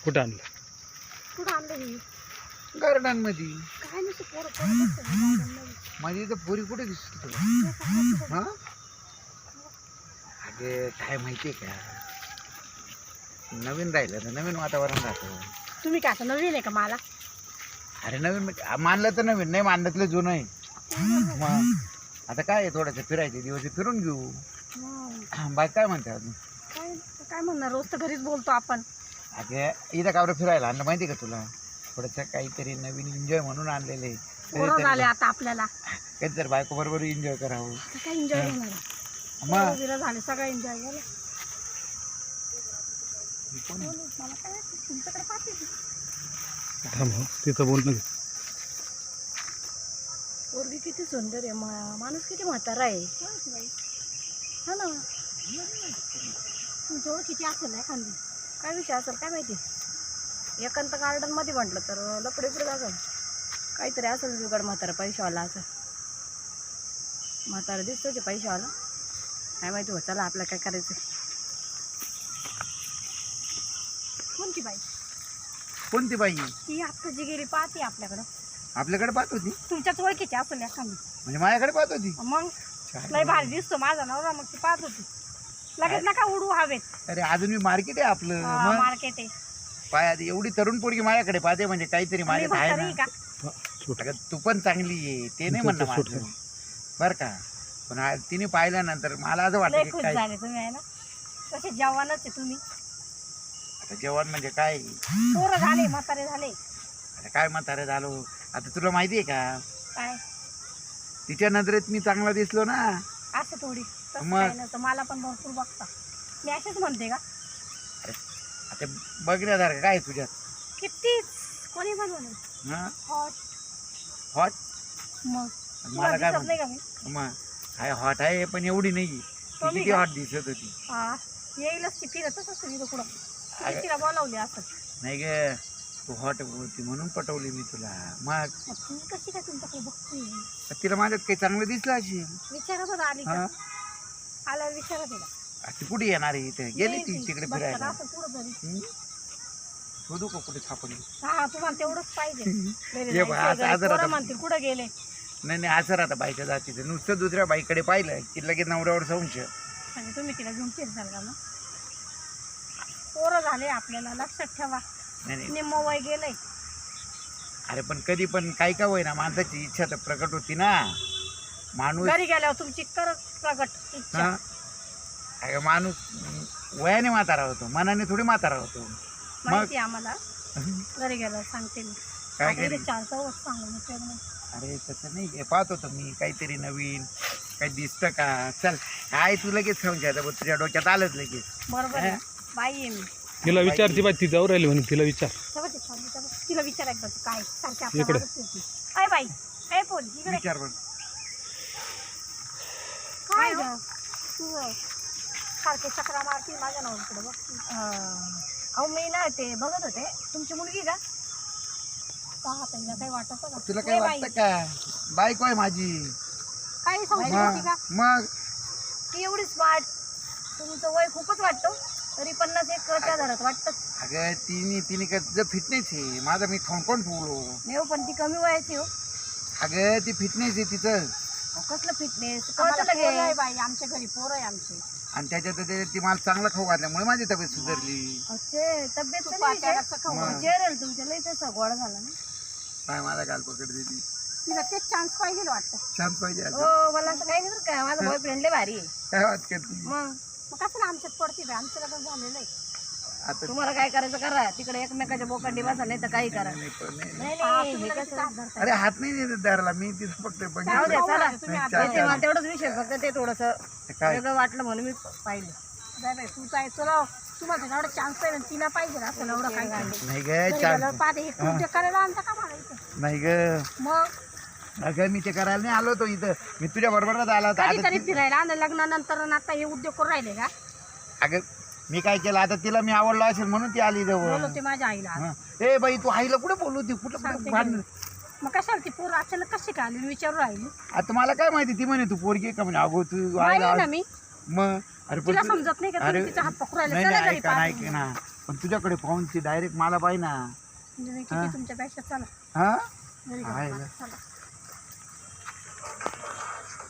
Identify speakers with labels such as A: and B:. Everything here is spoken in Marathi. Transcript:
A: कुठं आणलं?
B: कुठं आणलं हे?
C: गार्डन मध्ये.
B: काय नुसतं पोरं पोरं दिसतं हे गार्डनमध्ये.
C: माझी इथं पोरी कुठे दिसते तुला?
B: हे काय असं
C: हा अगे काय माहितीये का, नवीन राहिलं तर नवीन वातावरण राहतं.
B: तुम्ही काय आता नवीन आहे का मला?
C: अरे नवीन म्हणजे मानलं तर नवीन, नाही मानलं तर जुनं आहे. मग आता काय आहे, थोडंसं फिरायचे दिवस आहे, फिरून घेऊ. बाय काय म्हणते अजून?
B: काय काय म्हणणार, रोज तर घरीच बोलतो आपण.
C: अगे इथं का बरं फिरायला आणलं माहिती का तुला? थोडंसं काहीतरी नवीन एन्जॉय म्हणून आणलेले.
B: पोरं झाले आता आपल्याला,
C: कधीतरी बायको बरोबर एन्जॉय करावं.
B: आता काय एन्जॉय होणार आहे?
C: मग
B: पोरं बिरं झाले, सगळं एन्जॉय झालं. बोलू, मला काय वाटतं, तुमच्याकडे पाहते मी.
A: थांब हो, तिथं बोलणं घे.
B: पोरगी किती सुंदर आहे, माणूस किती म्हातारा आहे. हा ना, तुमच्या ओळखीची असेल एखादी. काय विषय असेल काय माहिती. एकांत गार्डन मध्ये म्हटलं तर लपडे पुढे असेल, काहीतरी असेल जुगाड. म्हातारा पैशावाला असं, म्हातारा दिसतोच आहे पैशावाला. काय माहिती हो, चला आपल्याला काय करायचं. कोणती बाई?
C: कोणती बाई?
B: ती आत्ता जी गेली पाहते आपल्याकडं.
C: आपल्याकडे पाहत होती
B: तुमच्याच ओळखीची असेल एखादी.
C: म्हणजे माझ्याकडे पाहत होती.
B: मग लय भारी दिसतो माझा नवरा, मग ती पाहत होती. लगेच नका उडू हवेत.
C: अरे अजून मी मार्केट आहे आपलं. मग
B: मार्केट आहे.
C: पाय आधी एवढी तरुण पोरगी माझ्याकडे पाहते म्हणजे काहीतरी माझ्यात आहे
B: म्हातारी
C: ना.
B: का?
C: अगं तू पण चांगली आहे, ते नाही म्हणणं माझं बरं का. पण तिने पाहिल्यानंतर मला असं
B: लय
C: वाटतं की
B: खुश
C: काय
B: झाले तुम्ही आहे ना. तसे जवानच आहे तुम्ही.
C: आता जेवण म्हणजे काय.
B: पोरं झाले, म्हातारे झाले.
C: आता काय म्हातारे झालो. आता तुला माहिती आहे का,
B: काय
C: तिच्या नजरेत मी चांगला दिसलो ना.
B: असं थोडी तसं
C: मग?
B: काही नसतं. मला पण भरपूर बघता. मी असेच म्हणते का?
C: आता बघण्यासारखं काय आहे तुझ्यात?
B: कितीच कोणी पण म्हणेल
C: हा
B: हॉट.
C: हॉट.
B: मग
C: मला काय
B: दिसत नाही का मी?
C: मग हाय हॉट आहे पण एवढी नाही. ती
B: कमी
C: किती
B: का?
C: हॉट दिसत होती.
B: हा, येईलच ती फिरतच असते इथं कुठं.
C: अगं.
B: तुम्ही तिला बोलावली असं.
C: नाही ग, तू हॉट होती म्हणून पटवली मी तुला. मग
B: मग तुम्ही कशी काय तुमच्याकडे बघते?
C: तिला माझ्यात काही चांगलं दिसलं असेल.
B: विचारा बरं आली का?
C: हा
B: आला विचारा तिला.
C: ती कुठे येणार आहे इथे? गेली
B: येईल
C: ती
B: ती.
C: तिकडे
B: बसतात
C: फिरायला.
B: असं पुढं घरी.
C: हम्म? शोधू का कुठे सापडली?
B: हा, तुम्हाला तेवढंच पाहिजे. घरी
C: ये बा,
B: जायचंय,
C: आता
B: घरी
C: आजार
B: पोरं
C: आता.
B: म्हणतील कुठं गेले.
C: नाही नाही असं राहतं बाईच्या जातीचं. नुसतं दुसऱ्या बाईकडे पाहिलं की लगेच नवऱ्यावर संशय.
B: म्हणजे तुम्ही तिला घेऊन फिरसाल का मग? पोरं झाले आपल्याला, लक्षात ठेवा.
C: नाही नाही
B: निम्म वय गेलंय.
C: अरे पण कधी पण काही का होईना माणसाची इच्छा तर प्रकट होती ना. माणूस
B: घरी गेल्यावर तुमची करत प्रगट इच्छा.
C: हा अगं माणूस वयाने म्हातारा होतो, मनाने थोडी म्हातारा होतो.
B: माहिती आहे आम्हाला. घरी गेल्यावर सांगते मी.
C: काय
B: आता इथे
C: घरी?
B: चार चौघ सांगू नका मग.
C: अरे तसं नाही, हे पाहत होतो मी काहीतरी नवीन. काही दिसतं का? चल काय तू लगेच संशय तुझ्या डोक्यात आलंच लगेच.
B: बरोबर आहे. बाई आहे मी.
A: तिला विचार, ती बाई ती जाऊ राहिली म्हणे, तिला विचार.
B: तेव्हा ते सांगू, तेव्हा तिला विचार एकदा तू काय सारखी
A: इकडे.
B: आपल्या मागच फिरते. अय बाई, अय पोरी, इकडे.
C: विचार पण
B: काय गं? तू सारखे चक्रा मारती माझ्या नवरीकडे बघ. अहो मी ना ते बघत होते, तुमची मुलगी का? पहा तिला काही वाटत का?
C: तुला काही
B: ए बाई,
C: वाटतं का? बायको आहे माझी.
B: काही संशय होती का?
C: मग
B: ती एवढी स्मार्ट. तुमचं वय खूपच वाटतं. तरी 51 च्या घरात वाटतं.
C: अगं तिने का तुझं फिटनेस आहे. माझा मी खाऊन कोण ठेवलो.
B: नेव पण ती कमी वयाची हो.
C: अगं ती फिटनेस आहे तिचं.
B: अहो, कसलं फिटनेस कळतं लगे. बाई आमच्या घरी पोरं आहे आमचे.
C: आणि त्याच्यात ती मला चांगला खाऊ घातल्यामुळे माझी तब्येत सुधारली.
B: अच्छे तब्येत
C: मग.
B: चेहरेल तुमच्या लई तसं गोड झाला ना.
C: काय मला गाल पकड दिली.
B: तिला तेच चान्स पाहिजे वाटतं.
C: शांत पाहिजे आता.
B: हो, मला असं काही नाही बरं का. माझा बॉयफ्रेंड लय भारी आहे.
C: काय वाट करते
B: मग कसं ना आमच्यात पडते बाई. आमचं लग्न झालेलं आहे.
C: आता?
B: तुम्हाला काय करायचं करा. तिकडे एकमेकाच्या बोकांडी बसा, नाही तर काही करा.
C: नाही, पण नाही.
B: नाही हे कसं
C: अरे हात नाही देत धरला मी तिथं फक्त
B: जाऊ
C: बघितलं.
B: द्या, चला.
C: नाही, चालेल.
B: तेव्हा तेवढंच विषय फक्त ते थोडंसं
C: काय
B: वेगळं वाटलं म्हणून मी पाहिलं. जाय बाई, तू काय तुला तुम्हाला एवढा चान्स आहे ना, तिला पाहिजे असं एवढं काय
C: नाही ग चाल.
B: पाहते हे तू ते करायला आणता का मला इथं?
C: नाही ग.
B: मग
C: अगं मी ते करायला नाही आलो होतो इथं. मी तुझ्या बरोबरच आला होता.
B: कधीतरी
C: आता
B: फिरायला आणि लग्नानंतर आणि आता हे उद्योग करून राहिले का?
C: अगं मी काय केलं आता, तिला मी आवडलो असेल म्हणून ती आली जवळ.
B: बोललो ते माझ्या आईला.
C: हं. ए बाई तू आईला कुठे बोलवती? कुठं
B: सांगते
C: भांडण?
B: मग कशाला ती पोरं अचानक कशी काय आली मी विचारू राहिली.
C: आता मला काय माहिती, ती म्हणे तू पोरगी आहे का म्हणे. अगो तू
B: बाई आहे
C: आईला
B: ना मी.
C: मग. अरे पण
B: तिला
C: तू-
B: समजत नाही का
C: अरे
B: तुम्ही तिचा हात पकडू राहिले.
C: नाही
B: चला
C: नाही
B: घरी
C: ऐका
B: पाहा
C: ऐक ना. पण तुझ्याकडे पाहून ती डायरेक्ट मला पाहिजे ना.
B: म्हणजे मी किती तुमच्यापेक्षा चला
C: हा
B: घरी
C: आहे
B: जाऊ.
C: ना.
B: चला